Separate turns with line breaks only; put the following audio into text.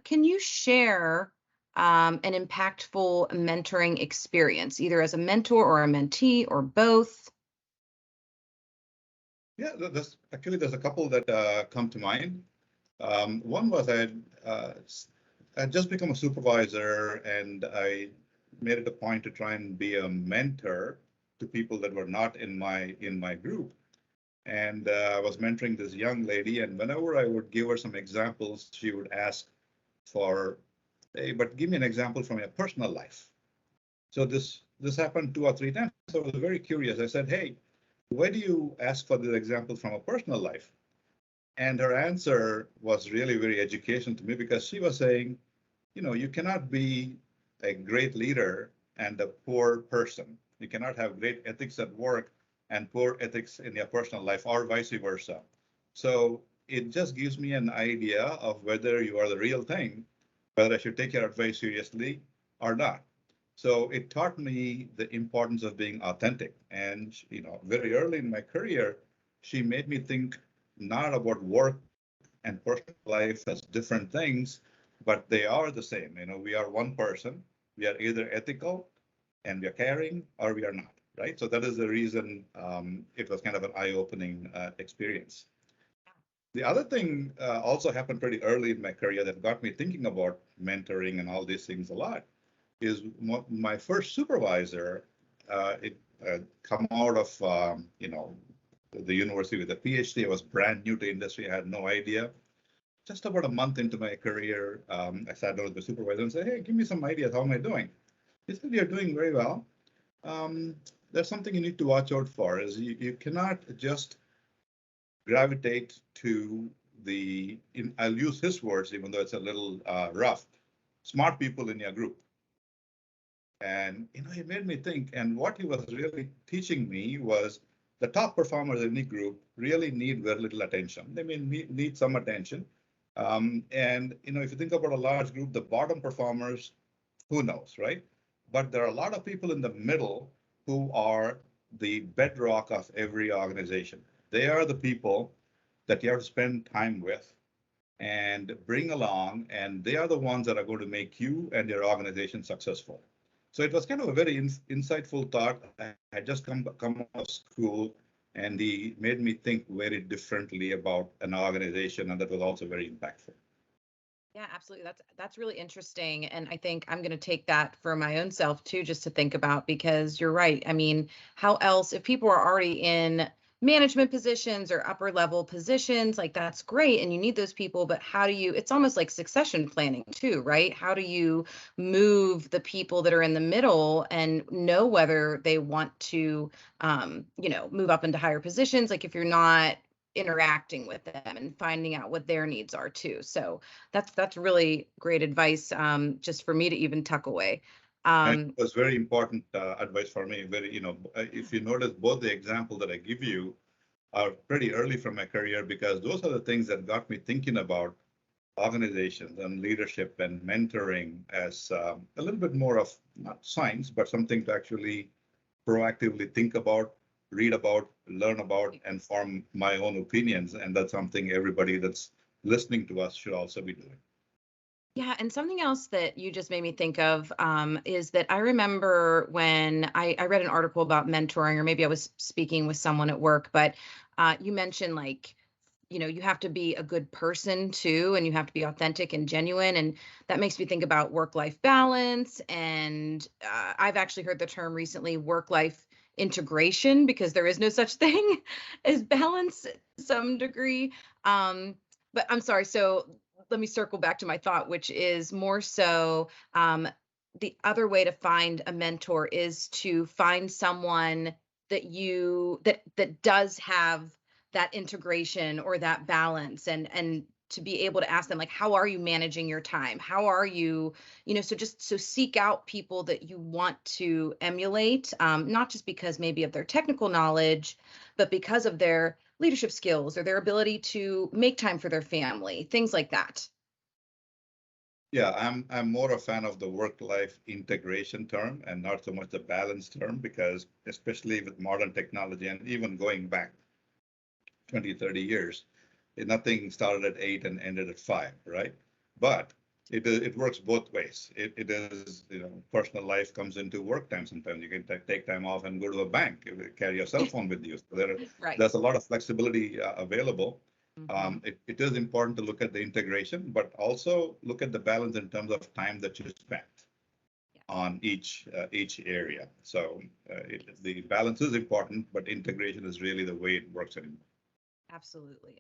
can you share an impactful mentoring experience, either as a mentor or a mentee or both?
Yeah, there's a couple that come to mind. One was I'd just become a supervisor, and I made it a point to try and be a mentor to people that were not in my group. And I was mentoring this young lady, and whenever I would give her some examples, she would ask for, hey, but give me an example from your personal life. So this happened 2 or 3 times. So I was very curious. I said, hey, why do you ask for this example from a personal life? And her answer was really very educational to me, because she was saying, you cannot be a great leader and a poor person. You cannot have great ethics at work and poor ethics in your personal life, or vice versa. So it just gives me an idea of whether you are the real thing, whether I should take your advice seriously or not. So it taught me the importance of being authentic. And, very early in my career, she made me think not about work and personal life as different things, but they are the same. We are one person. We are either ethical and we are caring, or we are not, right? So that is the reason it was kind of an eye-opening experience. The other thing also happened pretty early in my career that got me thinking about mentoring and all these things a lot is my first supervisor. It come out of the university with a PhD. I was brand new to industry. I had no idea. Just about a month into my career, I sat down with the supervisor and said, "Hey, give me some ideas. How am I doing?" He said, "You're doing very well. Um, there's something you need to watch out for. Is you cannot just gravitate to I'll use his words, even though it's a little rough, smart people in your group." And he made me think. And what he was really teaching me was the top performers in any group really need very little attention. They may need some attention. And if you think about a large group, the bottom performers, who knows, right? But there are a lot of people in the middle who are the bedrock of every organization. They are the people that you have to spend time with and bring along, and they are the ones that are going to make you and your organization successful. So it was kind of a very insightful thought. I had just come out of school, and he made me think very differently about an organization, and that was also very impactful.
Yeah, absolutely. That's really interesting. And I think I'm going to take that for my own self too, just to think about, because you're right. I mean, how else, if people are already in management positions or upper level positions, like that's great. And you need those people, but how do you, it's almost like succession planning too, right? How do you move the people that are in the middle and know whether they want to, move up into higher positions? Like if you're not interacting with them and finding out what their needs are too. So that's really great advice, just for me to even tuck away.
And it was very important advice for me. If you notice, both the example that I give you are pretty early from my career, because those are the things that got me thinking about organizations and leadership and mentoring as a little bit more of not science, but something to actually proactively think about, read about, learn about, and form my own opinions. And that's something everybody that's listening to us should also be doing.
Yeah, and something else that you just made me think of, is that I remember when I read an article about mentoring, or maybe I was speaking with someone at work, but you mentioned like, you have to be a good person too, and you have to be authentic and genuine. And that makes me think about work-life balance. And I've actually heard the term recently, work-life integration, because there is no such thing as balance to some degree. But I'm sorry. So let me circle back to my thought, which is more so, the other way to find a mentor is to find someone that does have that integration or that balance, and to be able to ask them, like, how are you managing your time? How are you, so seek out people that you want to emulate, not just because maybe of their technical knowledge, but because of their leadership skills or their ability to make time for their family, things like that.
Yeah, I'm more a fan of the work-life integration term and not so much the balance term, because especially with modern technology and even going back 20, 30 years, nothing started at 8 and ended at 5, right? But It works both ways. It is, personal life comes into work time. Sometimes you can take time off and go to a bank, carry your cell phone with you. So
Right.
there's a lot of flexibility available.
Hmm.
It is important to look at the integration, but also look at the balance in terms of time that you spent on each area. So the balance is important, but integration is really the way it works anymore.
Absolutely.